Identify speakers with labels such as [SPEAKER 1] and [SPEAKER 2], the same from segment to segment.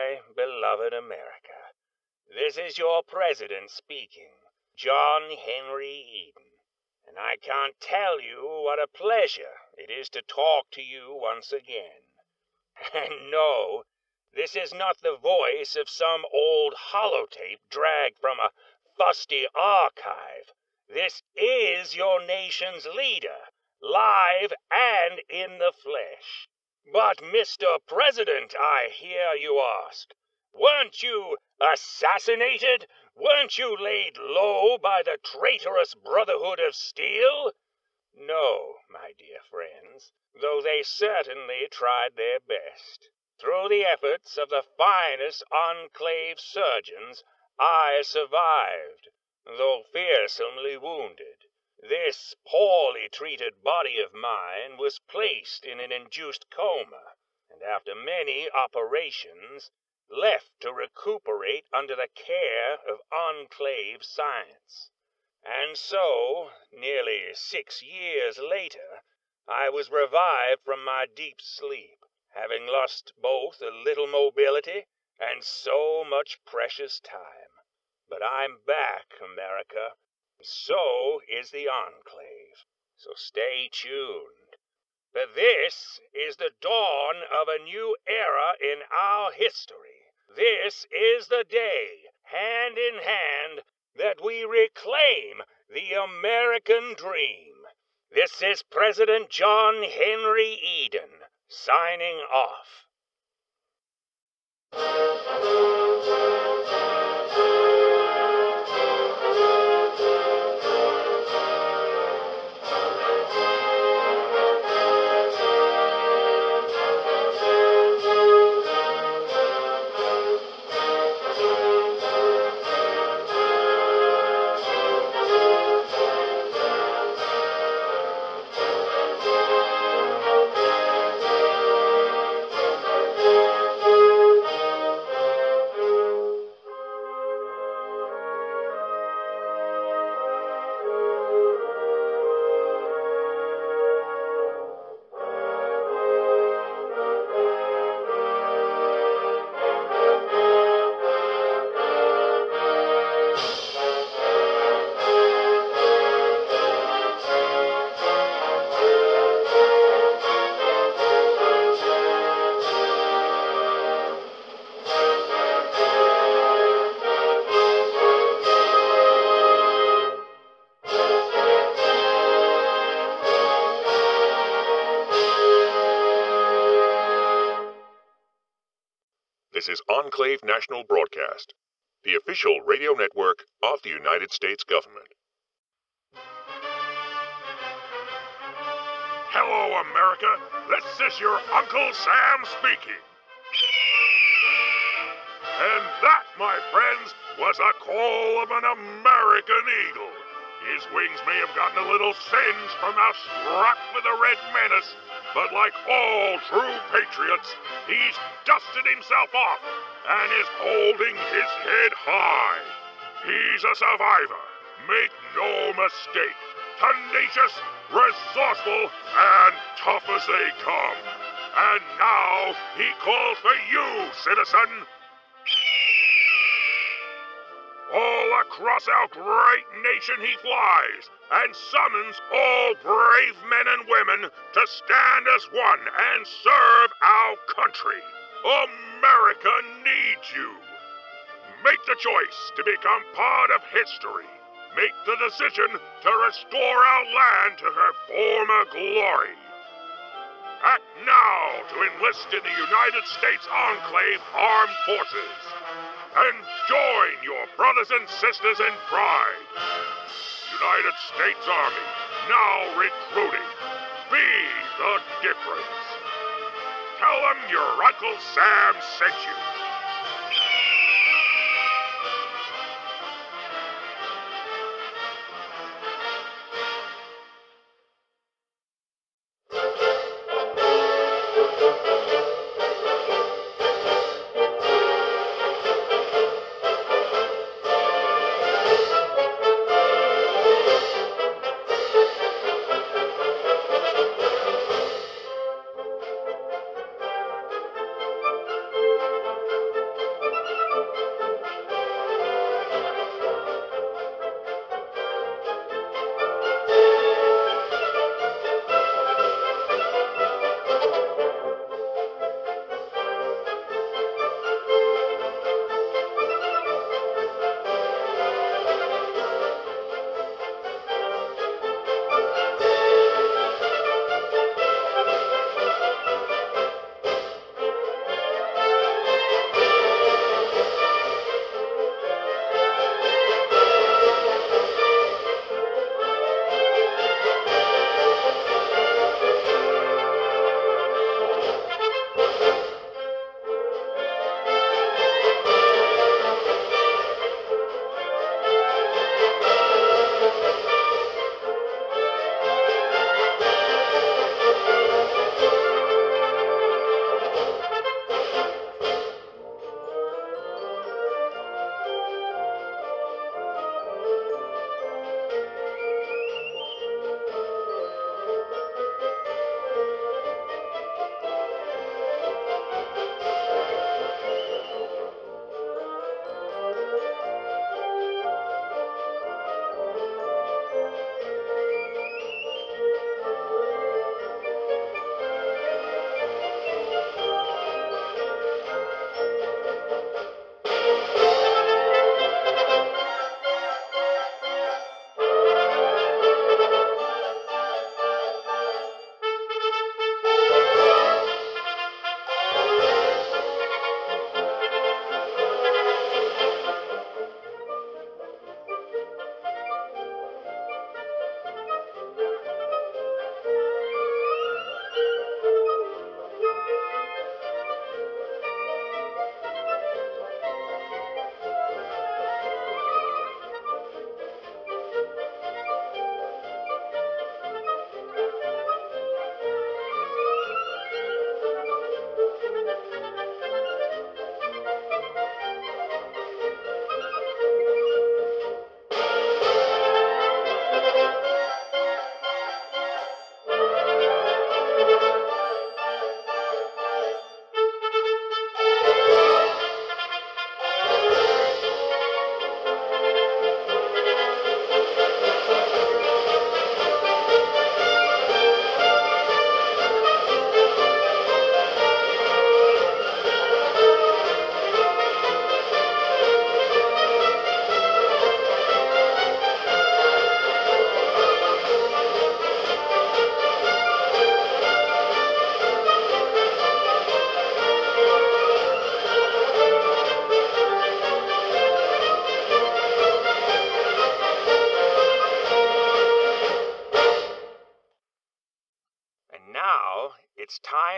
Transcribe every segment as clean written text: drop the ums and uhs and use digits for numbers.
[SPEAKER 1] my beloved America. This is your president speaking, John Henry Eden, and I can't tell you what a pleasure it is to talk to you once again. And no, this is not the voice of some old holotape dragged from a fusty archive. This is your nation's leader, live and in the flesh. But, Mr. President, I hear you ask, weren't you assassinated? Weren't you laid low by the traitorous Brotherhood of Steel? No, my dear friends, though they certainly tried their best. Through the efforts of the finest Enclave surgeons, I survived, though fearsomely wounded. This poorly treated body of mine was placed in an induced coma, and after many operations, left to recuperate under the care of Enclave science. And so, nearly 6 years later, I was revived from my deep sleep, having lost both a little mobility and so much precious time. But I'm back, America. So is the Enclave. So stay tuned. For this is the dawn of a new era in our history. This is the day, hand in hand, that we reclaim the American dream. This is President John Henry Eden, signing off.
[SPEAKER 2] This is Enclave National Broadcast, the official radio network of the United States government.
[SPEAKER 3] Hello, America. This is your Uncle Sam speaking. And that, my friends, was a call of an American eagle. His wings may have gotten a little singed from our struck with a red menace, but like all true patriots, he's dusted himself off and is holding his head high. He's a survivor, make no mistake. Tenacious, resourceful, and tough as they come. And now he calls for you, citizen. All across our great nation he flies, and summons all brave men and women to stand as one and serve our country. America needs you. Make the choice to become part of history. Make the decision to restore our land to her former glory. Act now to enlist in the United States Enclave Armed Forces. And join your brothers and sisters in pride. United States Army, now recruiting. Be the difference. Tell them your Uncle Sam sent you.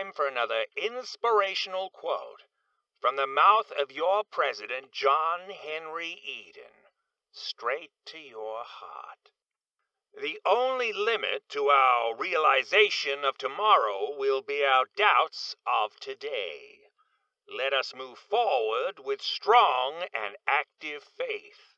[SPEAKER 1] time for another inspirational quote from the mouth of your president, John Henry Eden, straight to your heart. The only limit to our realization of tomorrow will be our doubts of today. Let us move forward with strong and active faith.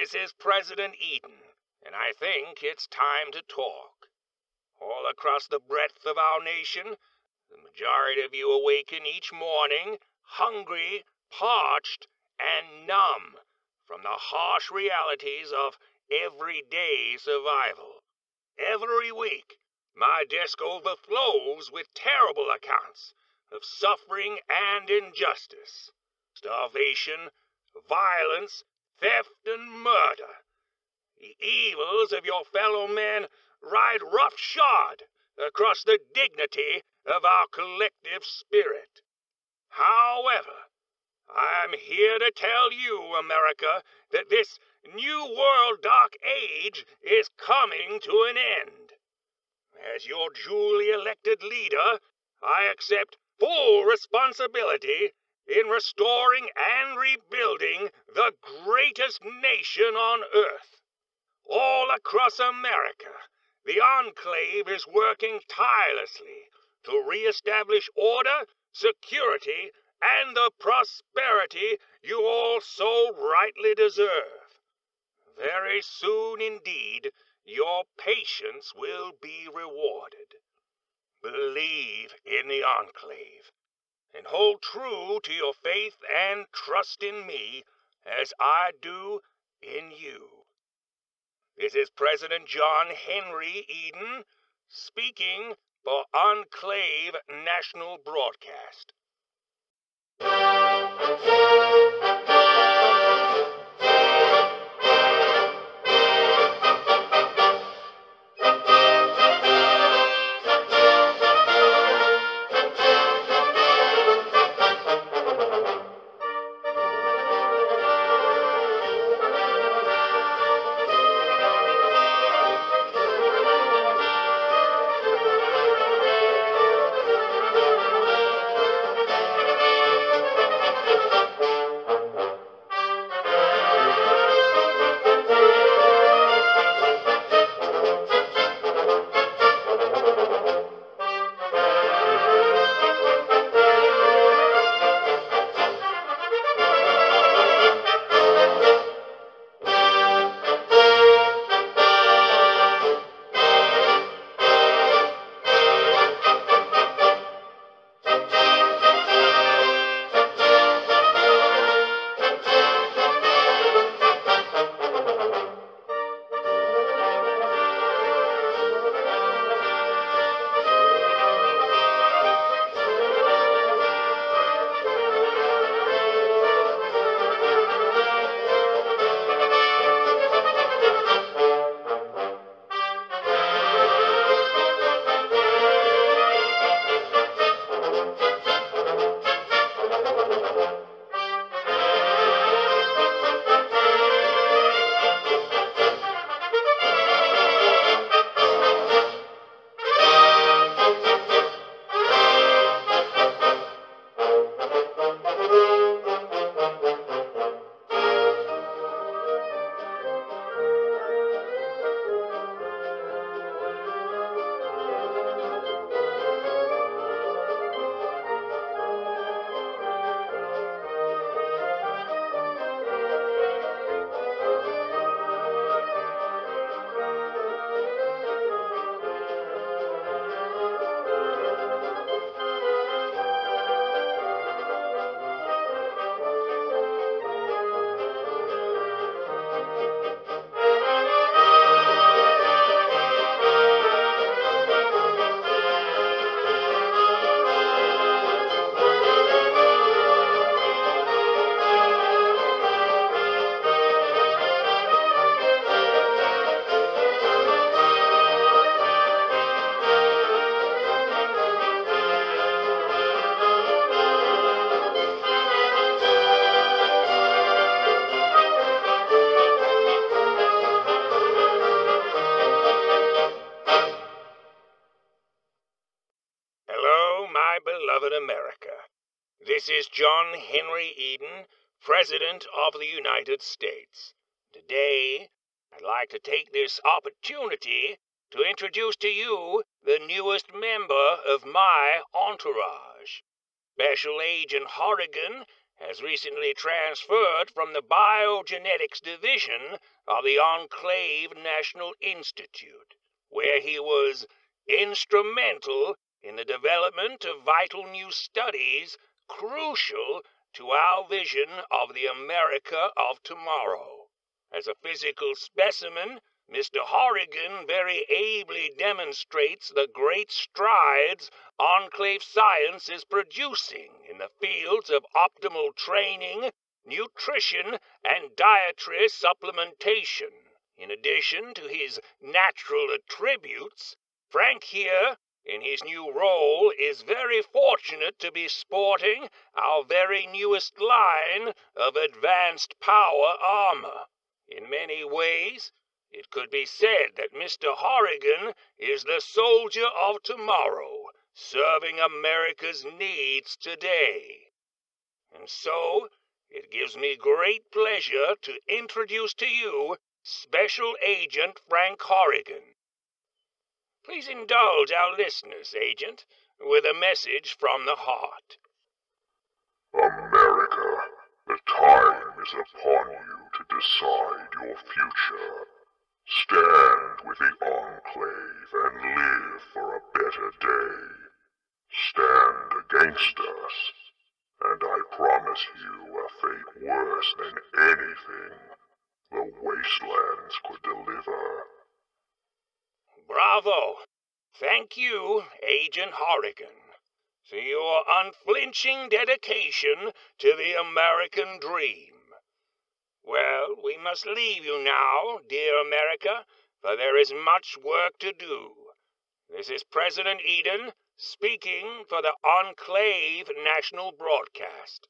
[SPEAKER 1] This is President Eden, and I think it's time to talk. All across the breadth of our nation, the majority of you awaken each morning hungry, parched, and numb from the harsh realities of everyday survival. Every week, my desk overflows with terrible accounts of suffering and injustice, starvation, violence, theft, and murder. The evils of your fellow men ride roughshod across the dignity of our collective spirit. However, I'm here to tell you, America, that this new world dark age is coming to an end. As your duly elected leader, I accept full responsibility in restoring and rebuilding the greatest nation on earth. All across America, the Enclave is working tirelessly to reestablish order, security, and the prosperity you all so rightly deserve. Very soon indeed, your patience will be rewarded. Believe in the Enclave, and hold true to your faith and trust in me as I do in you. This is President John Henry Eden speaking for Enclave National Broadcast. Beloved America. This is John Henry Eden, President of the United States. Today, I'd like to take this opportunity to introduce to you the newest member of my entourage. Special Agent Horrigan has recently transferred from the Biogenetics Division of the Enclave National Institute, where he was instrumental in the development of vital new studies crucial to our vision of the America of tomorrow. As a physical specimen, Mr. Horrigan very ably demonstrates the great strides Enclave science is producing in the fields of optimal training, nutrition, and dietary supplementation. In addition to his natural attributes, Frank here, in his new role, is very fortunate to be sporting our very newest line of advanced power armor. In many ways, it could be said that Mr. Horrigan is the soldier of tomorrow, serving America's needs today. And so, it gives me great pleasure to introduce to you Special Agent Frank Horrigan. Please indulge our listeners, Agent, with a message from the heart.
[SPEAKER 3] America, the time is upon you to decide your future. Stand with the Enclave and live for a better day. Stand against us, and I promise you a fate worse than anything the Wastelands could deliver.
[SPEAKER 1] Bravo! Thank you, Agent Horrigan, for your unflinching dedication to the American dream. Well, we must leave you now, dear America, for there is much work to do. This is President Eden speaking for the Enclave National Broadcast.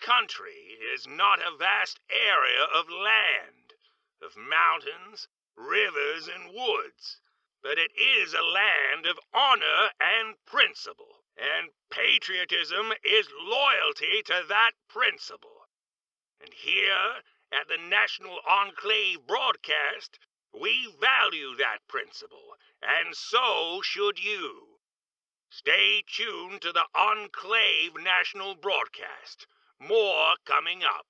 [SPEAKER 1] Country is not a vast area of land, of mountains, rivers, and woods, but it is a land of honor and principle, and patriotism is loyalty to that principle. And here, at the National Enclave Broadcast, we value that principle, and so should you. Stay tuned to the Enclave National Broadcast. More coming up.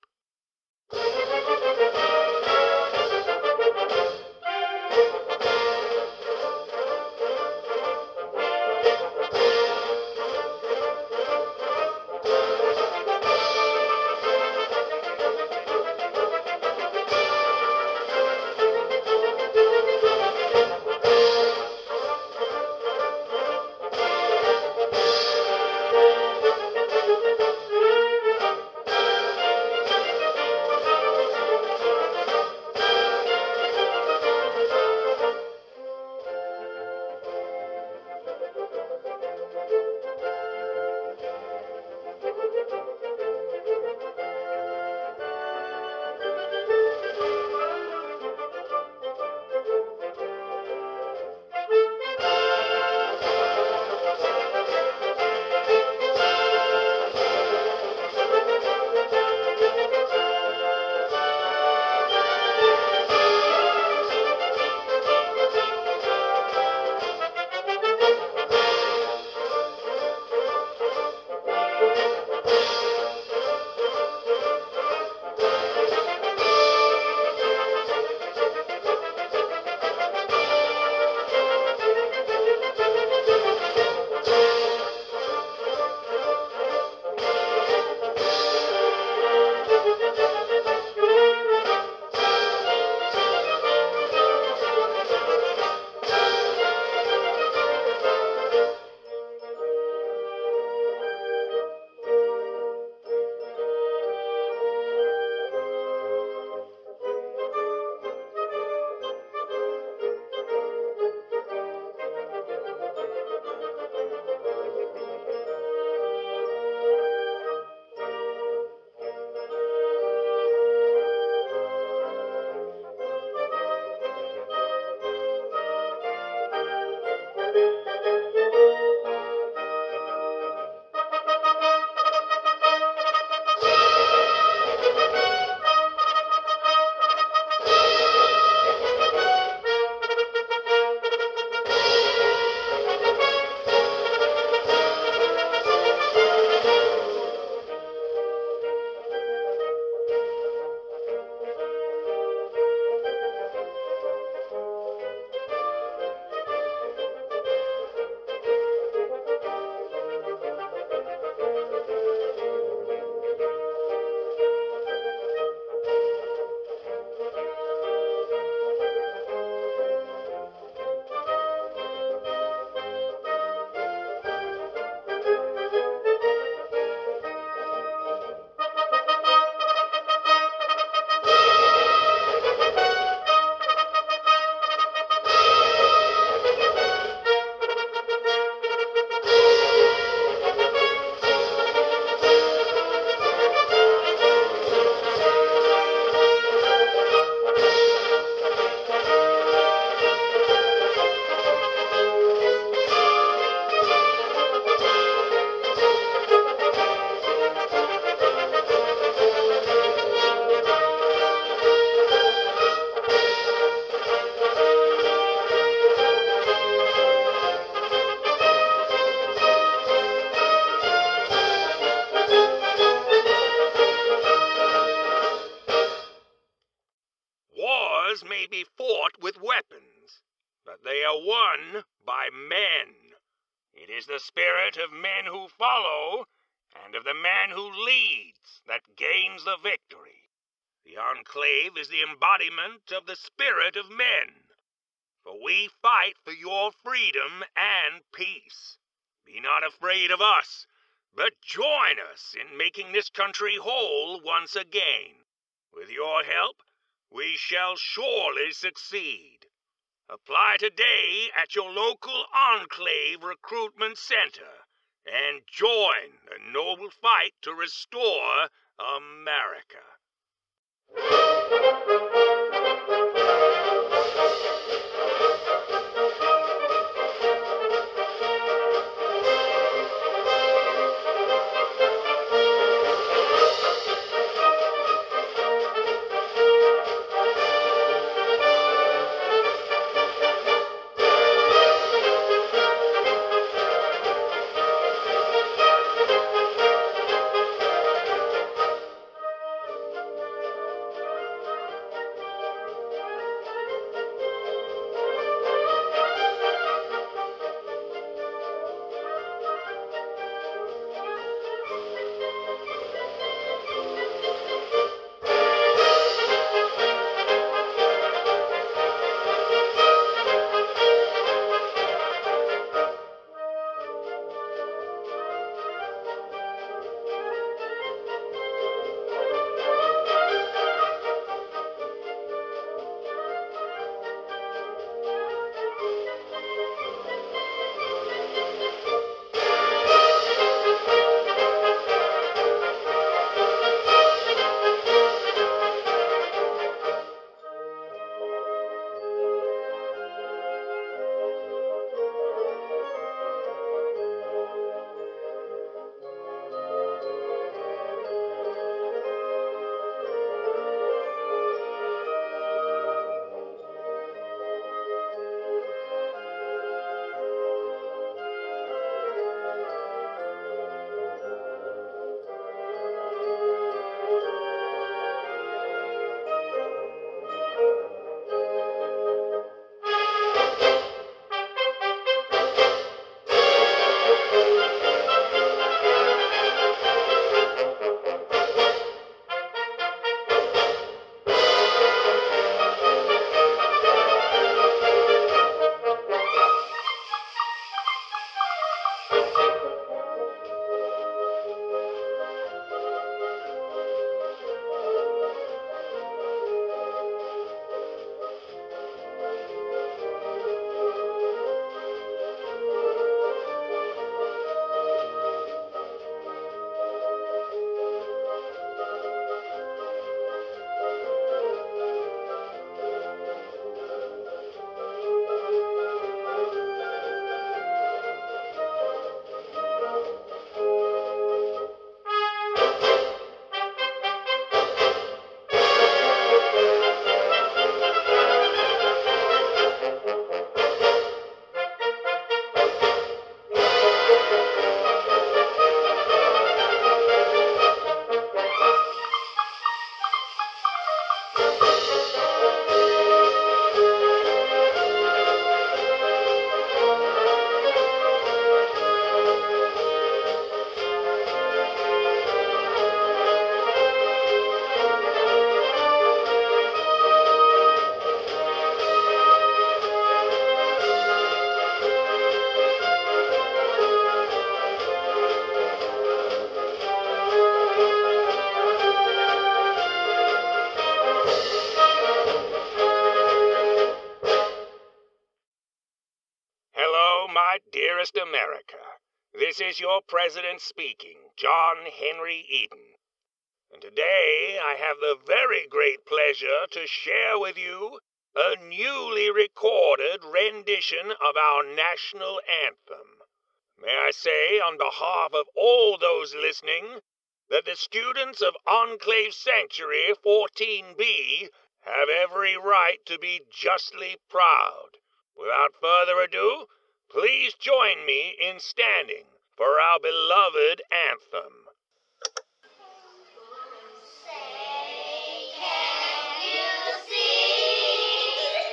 [SPEAKER 1] with weapons, but they are won by men. It is the spirit of men who follow and of the man who leads that gains the victory. The Enclave is the embodiment of the spirit of men, for we fight for your freedom and peace. Be not afraid of us, but join us in making this country whole once again. With your help, we shall surely succeed. Apply today at your local Enclave Recruitment Center and join the noble fight to restore America. Dearest America, this is your President speaking, John Henry Eden. And today I have the very great pleasure to share with you a newly recorded rendition of our national anthem. May I say, on behalf of all those listening, that the students of Enclave Sanctuary 14B have every right to be justly proud. Without further ado, please join me in standing for our beloved anthem.
[SPEAKER 4] Say, can you see the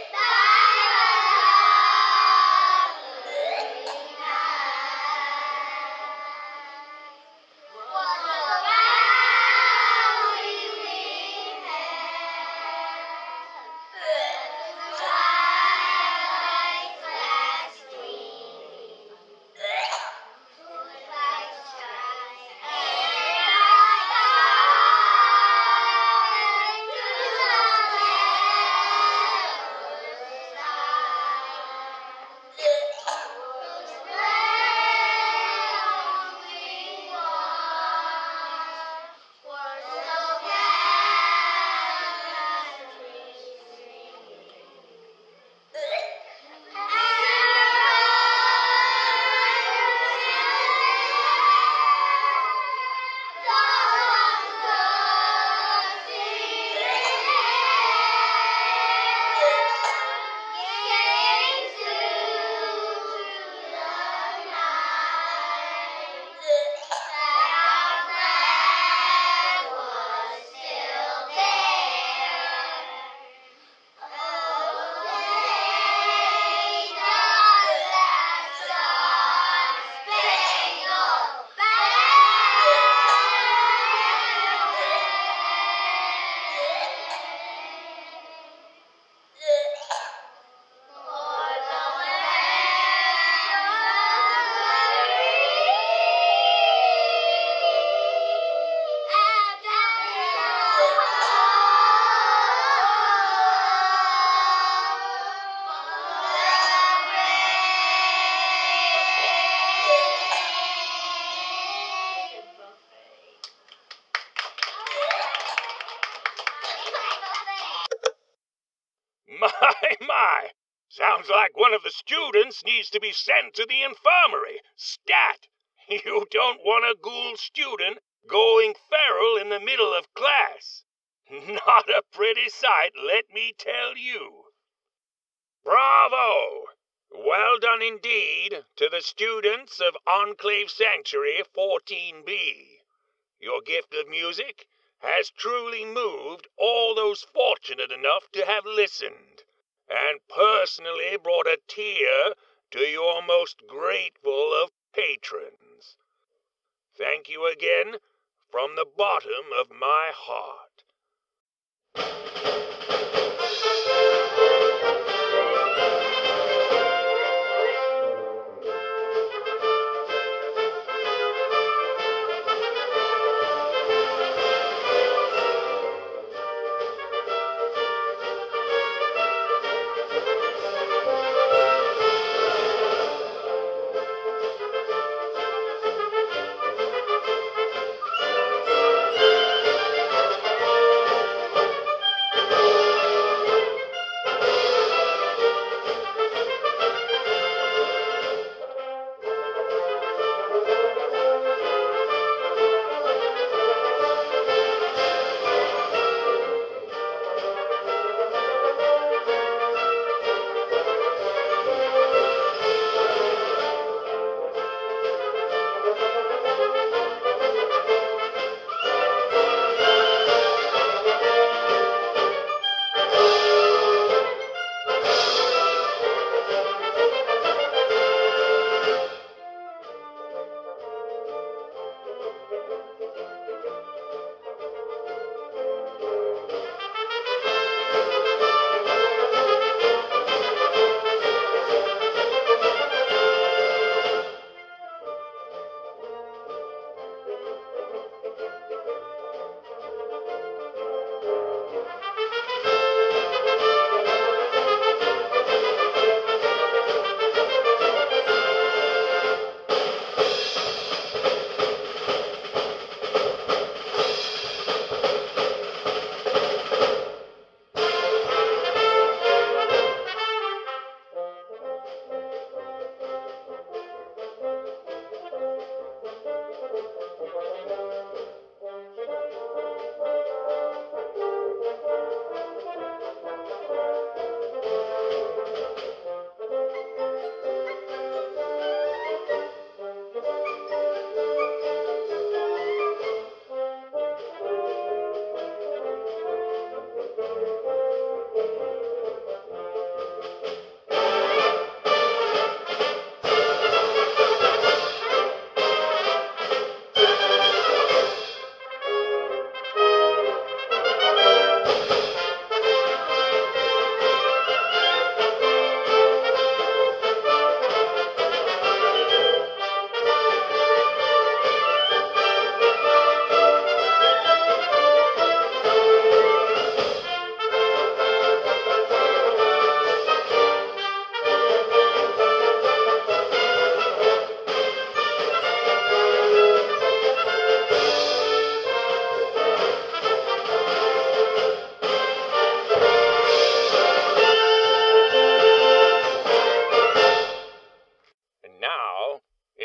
[SPEAKER 1] My, sounds like one of the students needs to be sent to the infirmary. Stat! You don't want a ghoul student going feral in the middle of class. Not a pretty sight, let me tell you. Bravo! Well done indeed to the students of Enclave Sanctuary 14B. Your gift of music has truly moved all those fortunate enough to have listened, and personally brought a tear to your most grateful of patrons. Thank you again from the bottom of my heart.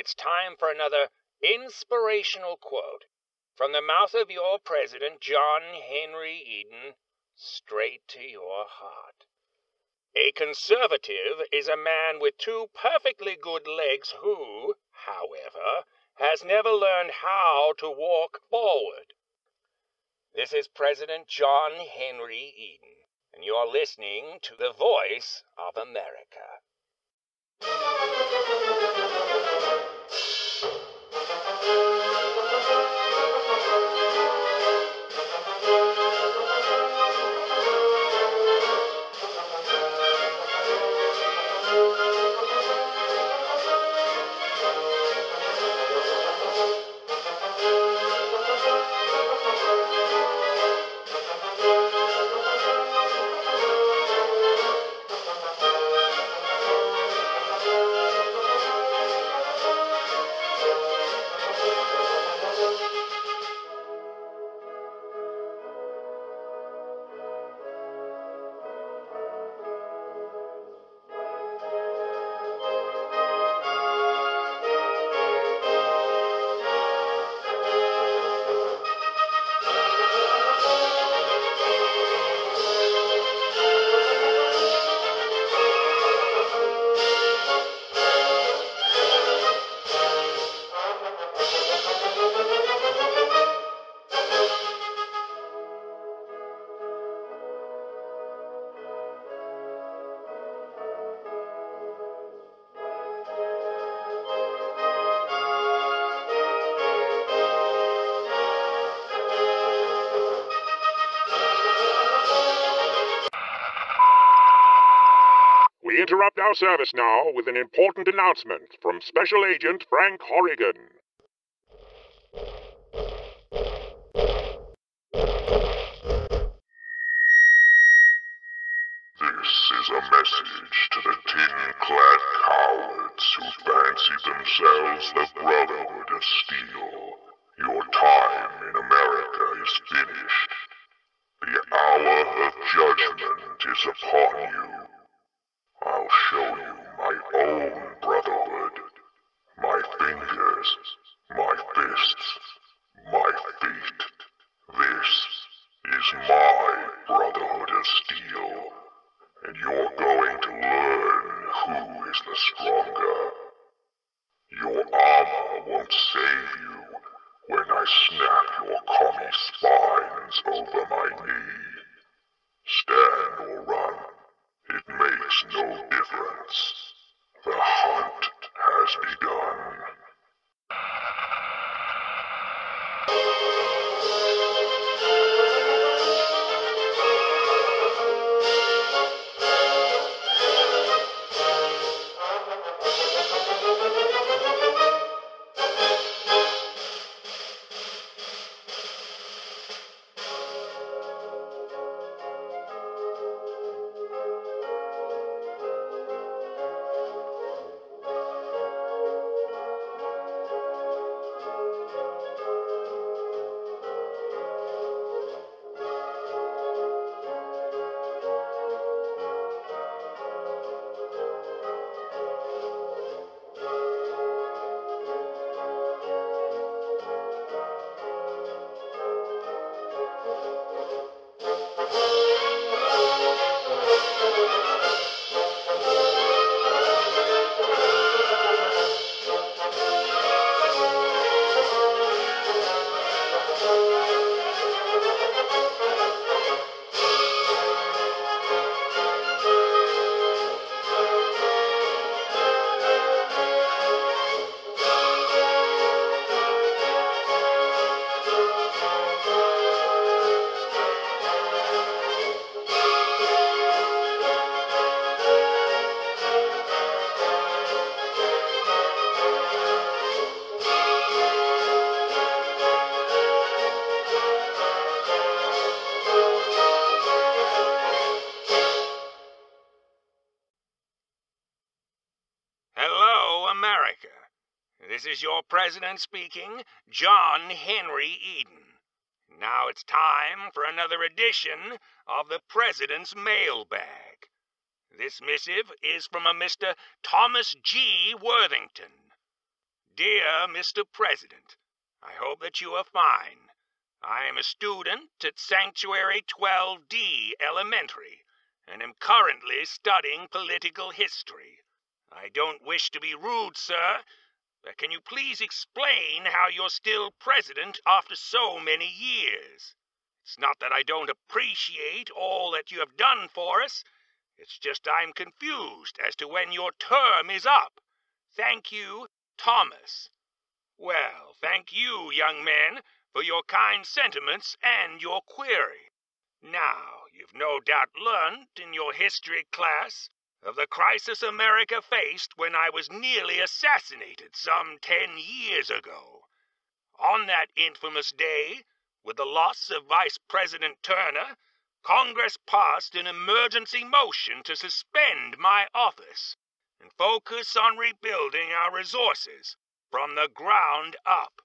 [SPEAKER 1] It's time for another inspirational quote from the mouth of your president, John Henry Eden, straight to your heart. A conservative is a man with two perfectly good legs who, however, has never learned how to walk forward. This is President John Henry Eden, and you're listening to the Voice of America.
[SPEAKER 3] our service now with an important announcement from Special Agent Frank Horrigan.
[SPEAKER 2] This is a message to the tin-clad cowards who fancy themselves the Brotherhood of Steel. Your time in America is finished. The hour of judgment is upon you. I'll show you my own brotherhood. My fingers, my fists, my feet. This is my Brotherhood of Steel. And you're going to learn who is the stronger. Your armor won't save you when I snap your commie spines over my knee. Stand or run, it makes no difference. The hunt has begun.
[SPEAKER 1] This is your president speaking, John Henry Eden. Now it's time for another edition of the President's Mailbag. This missive is from a Mr. Thomas G. Worthington. Dear Mr. President, I hope that you are fine. I am a student at Sanctuary 12D Elementary and am currently studying political history. I don't wish to be rude, sir, but can you please explain how you're still president after so many years? It's not that I don't appreciate all that you have done for us. It's just I'm confused as to when your term is up. Thank you, Thomas. Well, thank you, young man, for your kind sentiments and your query. Now, you've no doubt learned in your history class of the crisis America faced when I was nearly assassinated some 10 years ago. On that infamous day, with the loss of Vice President Turner, Congress passed an emergency motion to suspend my office and focus on rebuilding our resources from the ground up.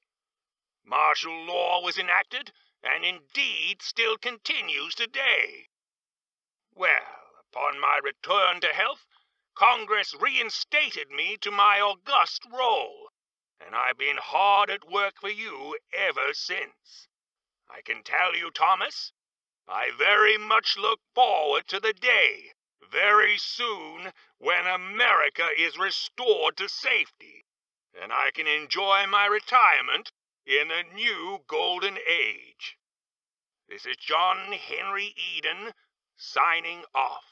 [SPEAKER 1] Martial law was enacted and indeed still continues today. Well, upon my return to health, Congress reinstated me to my august role, and I've been hard at work for you ever since. I can tell you, Thomas, I very much look forward to the day, very soon, when America is restored to safety, and I can enjoy my retirement in a new golden age. This is John Henry Eden, signing off.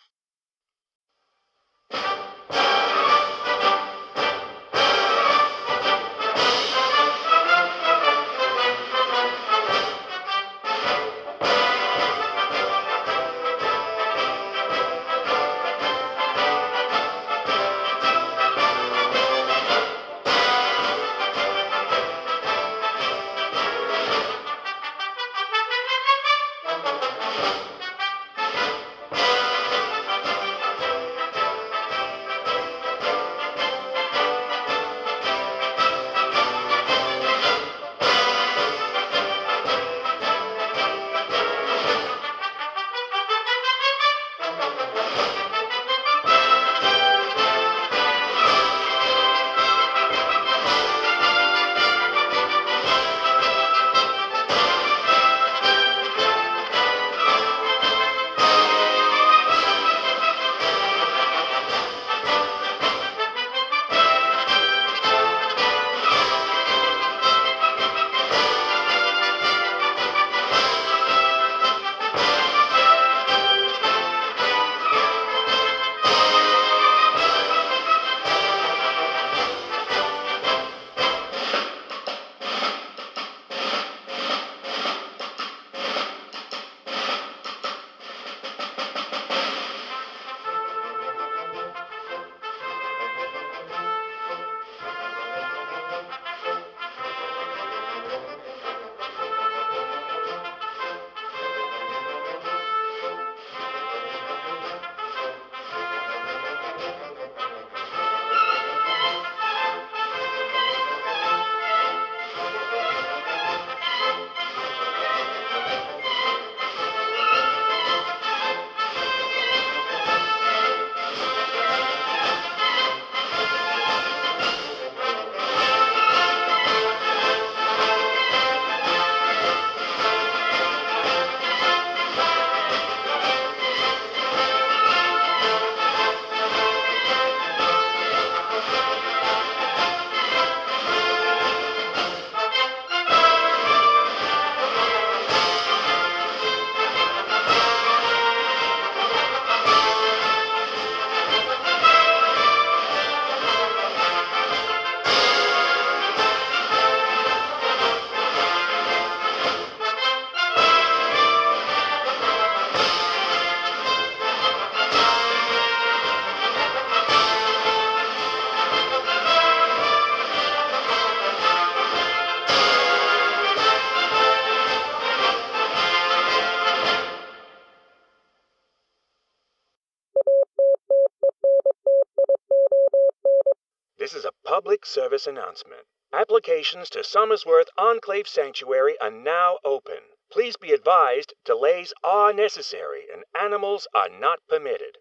[SPEAKER 1] public service announcement. Applications to Somersworth Enclave Sanctuary are now open. Please be advised delays are necessary and animals are not permitted.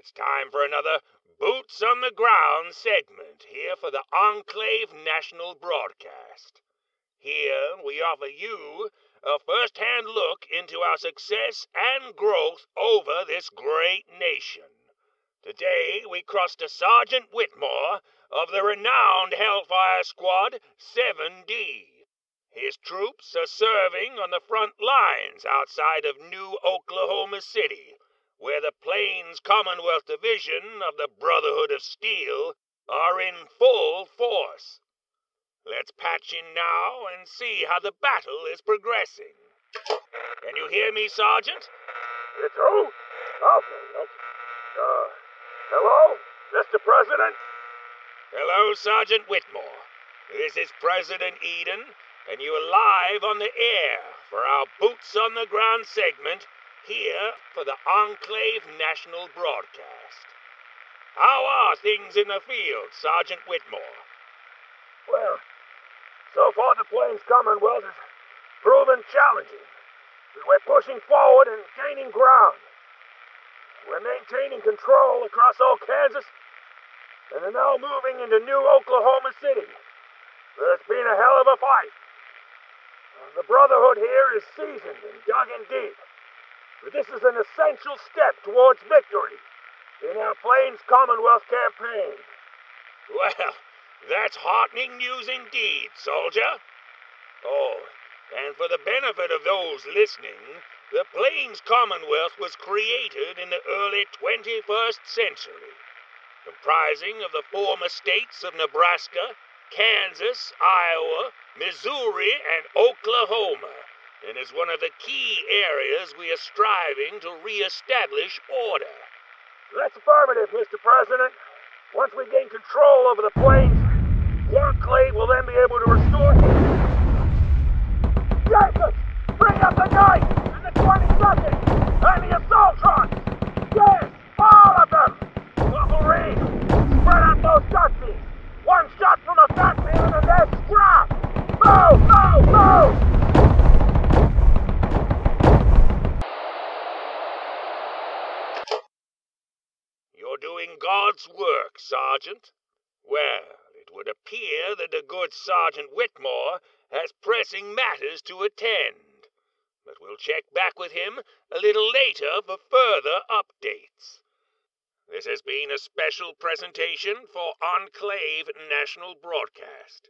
[SPEAKER 1] It's time for another Boots on the Ground segment here for the Enclave National Broadcast. Here we offer you a first-hand look into our success and growth over this great nation. Today we cross to Sergeant Whitmore of the renowned Hellfire Squad 7D. His troops are serving on the front lines outside of New Oklahoma City, where the Plains Commonwealth Division of the Brotherhood of Steel are in full force. Let's patch in now and see how the battle is progressing. Can you hear me, Sergeant?
[SPEAKER 3] It's who? Okay. Hello, Mr. President?
[SPEAKER 1] Hello, Sergeant Whitmore. This is President Eden, and you are live on the air for our Boots on the Ground segment here for the Enclave National Broadcast. How are things in the field, Sergeant Whitmore?
[SPEAKER 3] Well, so far the Plains Commonwealth has proven challenging. We're pushing forward and gaining ground. We're maintaining control across all Kansas and are now moving into New Oklahoma City. It's been a hell of a fight. The Brotherhood here is seasoned and dug in deep. But this is an essential step towards victory in our Plains Commonwealth campaign.
[SPEAKER 1] Well, that's heartening news indeed, soldier. Oh, and for the benefit of those listening, the Plains Commonwealth was created in the early 21st century, comprising of the former states of Nebraska, Kansas, Iowa, Missouri, and Oklahoma, and is one of the key areas we are striving to reestablish order. That's affirmative, Mr. President. Once we gain control over the planes, the Enclave will then be able to restore... Jacob! Bring up the knife! And the 22nd! And the assaultrons! Yes! All of them! Corporal Reed! Spread out those Dusties! One shot from a backfield and then scrap! Move! Move! Move! You're doing God's work, Sergeant. Well, it would appear that the good Sergeant Whitmore has pressing matters to attend, but we'll check back with him a little later for further updates. This has been a special presentation for Enclave National Broadcast.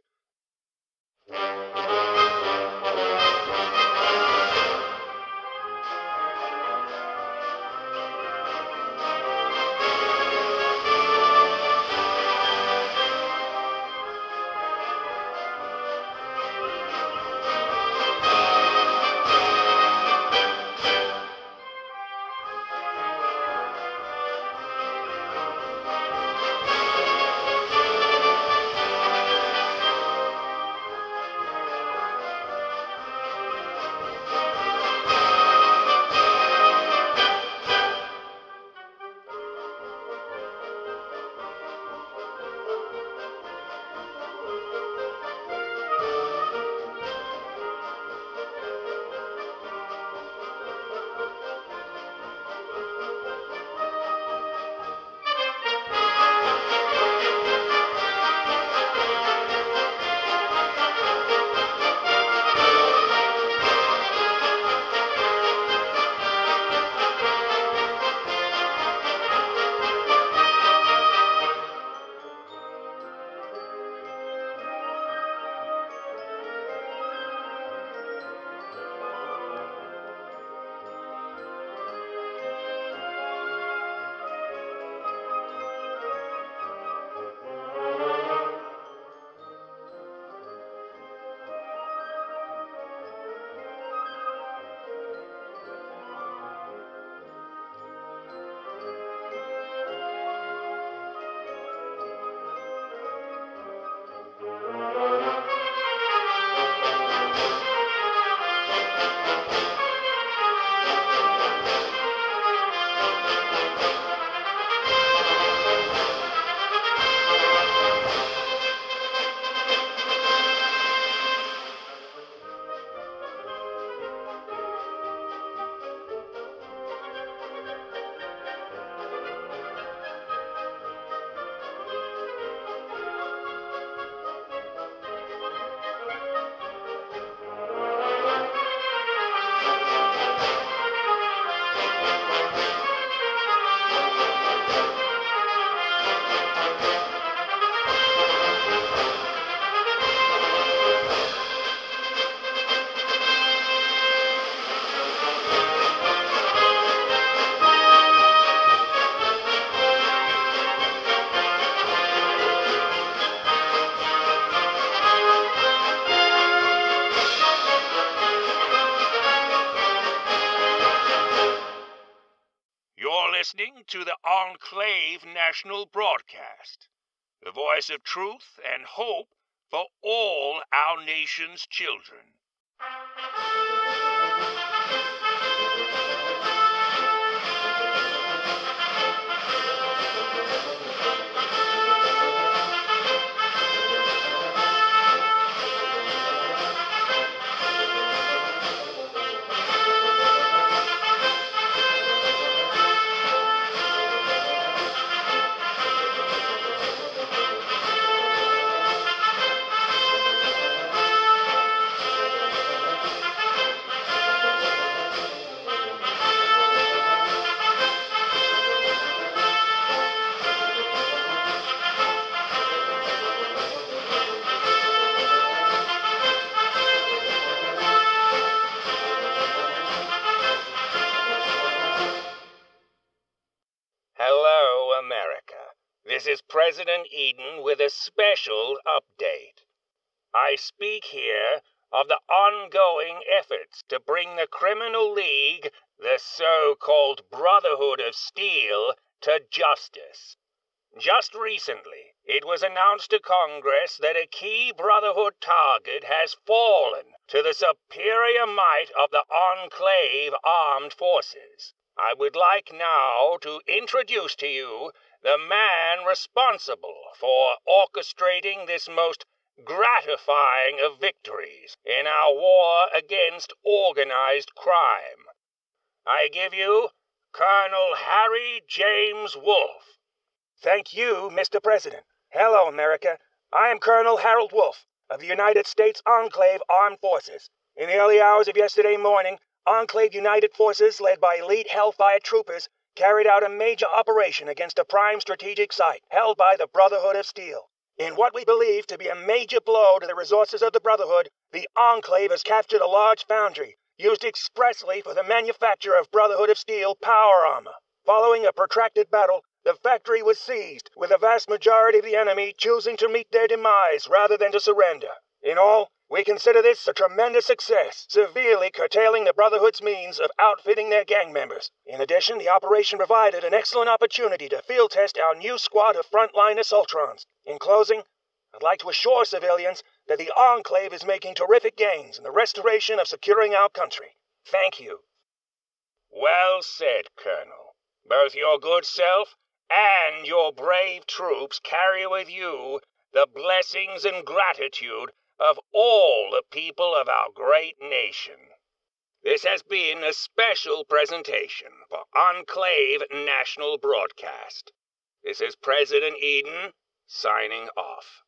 [SPEAKER 1] Listening to the Enclave National Broadcast, the voice of truth and hope for all our nation's children. Hello, America. This is President Eden with a special update. I speak here of the ongoing efforts to bring the criminal league, the so-called Brotherhood of Steel, to justice. Just recently, it was announced to Congress that a key Brotherhood target has fallen to the superior might of the Enclave armed forces. I would like now to introduce to you the man responsible for orchestrating this most gratifying of victories in our war against organized crime. I give you Colonel Harry James Wolfe.
[SPEAKER 4] Thank you, Mr. President. Hello, America. I am Colonel Harold Wolfe of the United States Enclave Armed Forces. In the early hours of yesterday morning, Enclave United Forces, led by elite Hellfire troopers, carried out a major operation against a prime strategic site held by the Brotherhood of Steel. In what we believe to be a major blow to the resources of the Brotherhood, the Enclave has captured a large foundry used expressly for the manufacture of Brotherhood of Steel power armor. Following a protracted battle, the factory was seized, with the vast majority of the enemy choosing to meet their demise rather than to surrender. In all, we consider this a tremendous success, severely curtailing the Brotherhood's means of outfitting their gang members. In addition, the operation provided an excellent opportunity to field test our new squad of frontline assaultrons. In closing, I'd like to assure civilians that the Enclave is making terrific gains in the restoration of securing our country. Thank you.
[SPEAKER 1] Well said, Colonel. Both your good self and your brave troops carry with you the blessings and gratitude of all the people of our great nation. This has been a special presentation for Enclave National Broadcast. This is President Eden signing off.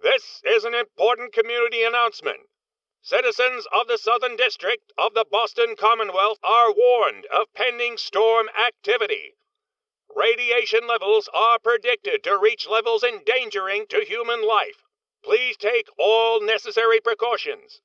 [SPEAKER 1] This is an important community announcement. Citizens of the Southern District of the Boston Commonwealth are warned of pending storm activity. Radiation levels are predicted to reach levels endangering to human life. Please take all necessary precautions.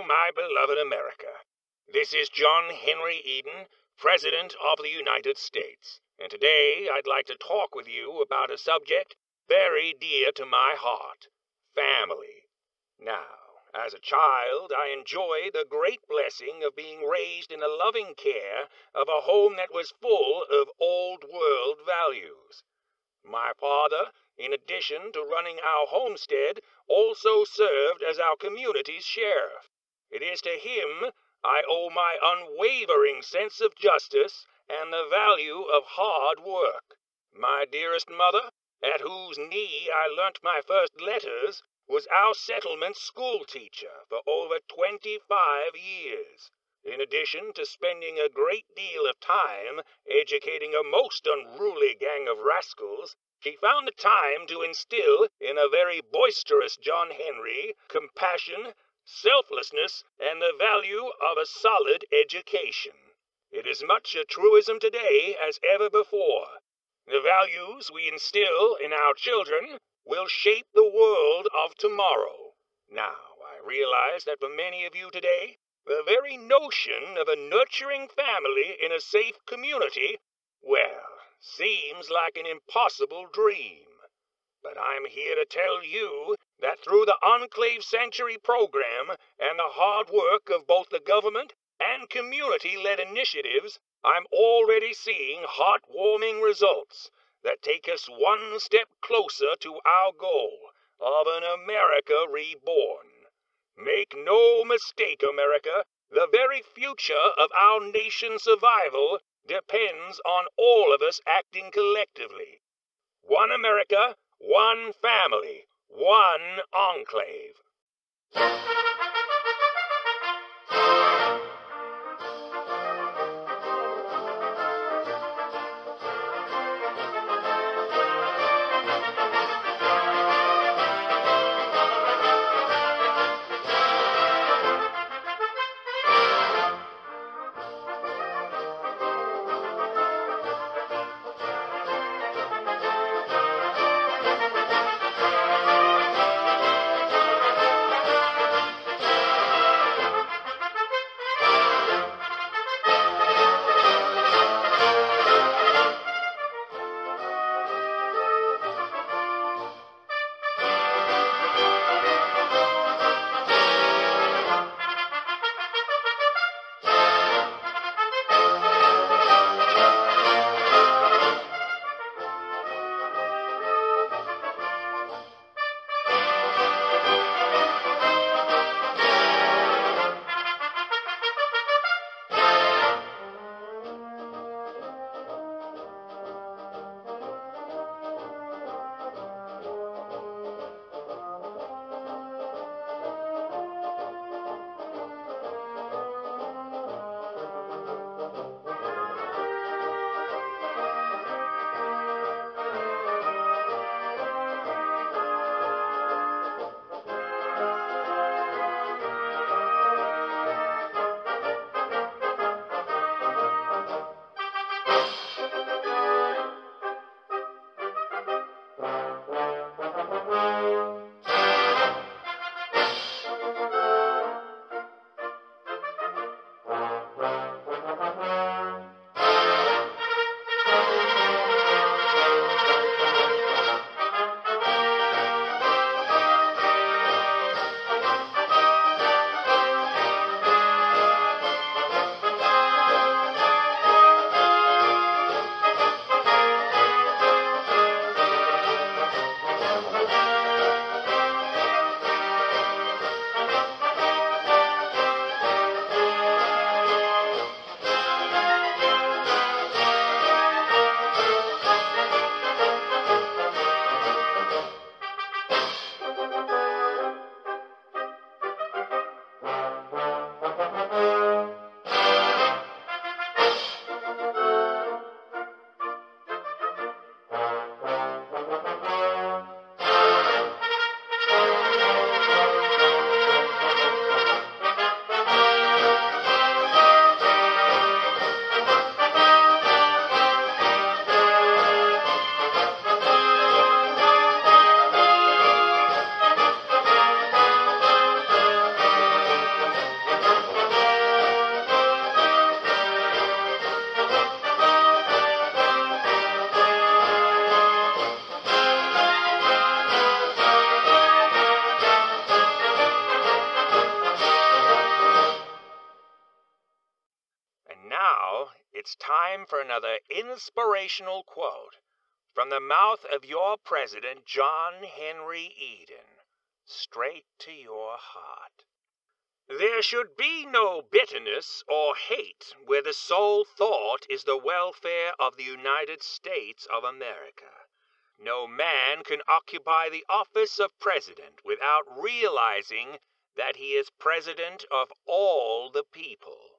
[SPEAKER 1] My beloved America. This is John Henry Eden, President of the United States, and today I'd like to talk with you about a subject very dear to my heart: family. Now, As a child, I enjoyed the great blessing of being raised in the loving care of a home that was full of old-world values. My father, in addition to running our homestead, also served as our community's sheriff. It is to him I owe my unwavering sense of justice and the value of hard work. My dearest mother, at whose knee I learnt my first letters, was our settlement school teacher for over 25 years. In addition to spending a great deal of time educating a most unruly gang of rascals, she found the time to instill in a very boisterous John Henry compassion, selflessness, and the value of a solid education. It is much a truism today as ever before. The values we instill in our children will shape the world of tomorrow. Now, I realize that for many of you today, the very notion of a nurturing family in a safe community, well, seems like an impossible dream. But I'm here to tell you that through the Enclave Sanctuary program and the hard work of both the government and community-led initiatives, I'm already seeing heartwarming results that take us one step closer to our goal of an America reborn. Make no mistake, America, the very future of our nation's survival depends on all of us acting collectively. One America, one family, one enclave. it's time for another inspirational quote from the mouth of your president, John Henry Eden, straight to your heart. There should be no bitterness or hate where the sole thought is the welfare of the United States of America. No man can occupy the office of president without realizing that he is president of all the people.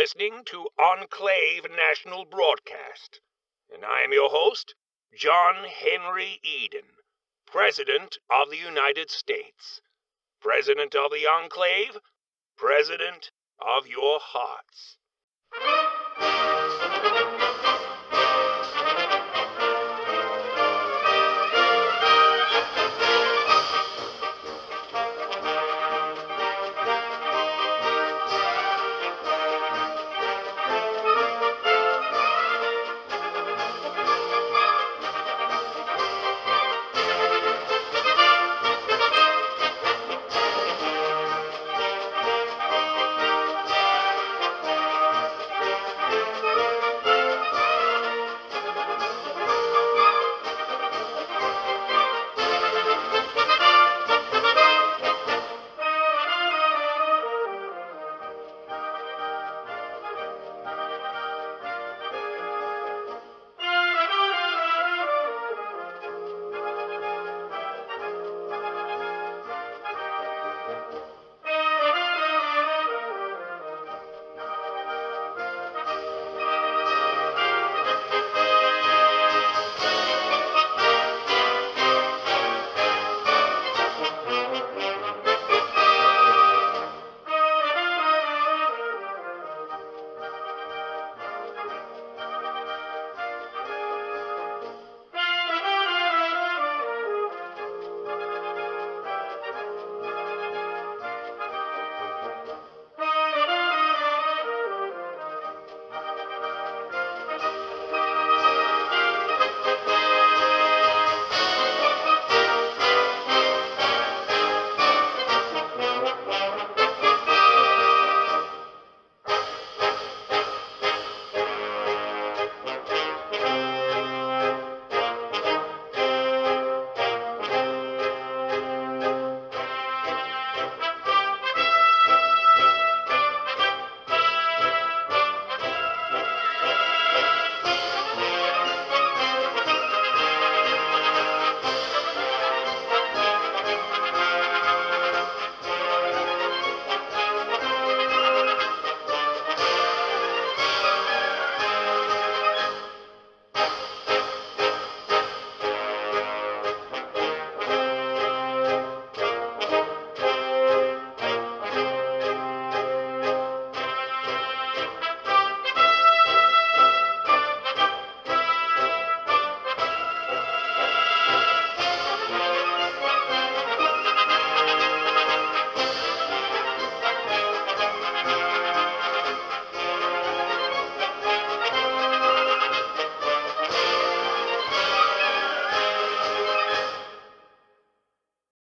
[SPEAKER 1] Listening to Enclave National Broadcast, and I am your host, John Henry Eden, President of the United States, President of the Enclave, President of your hearts.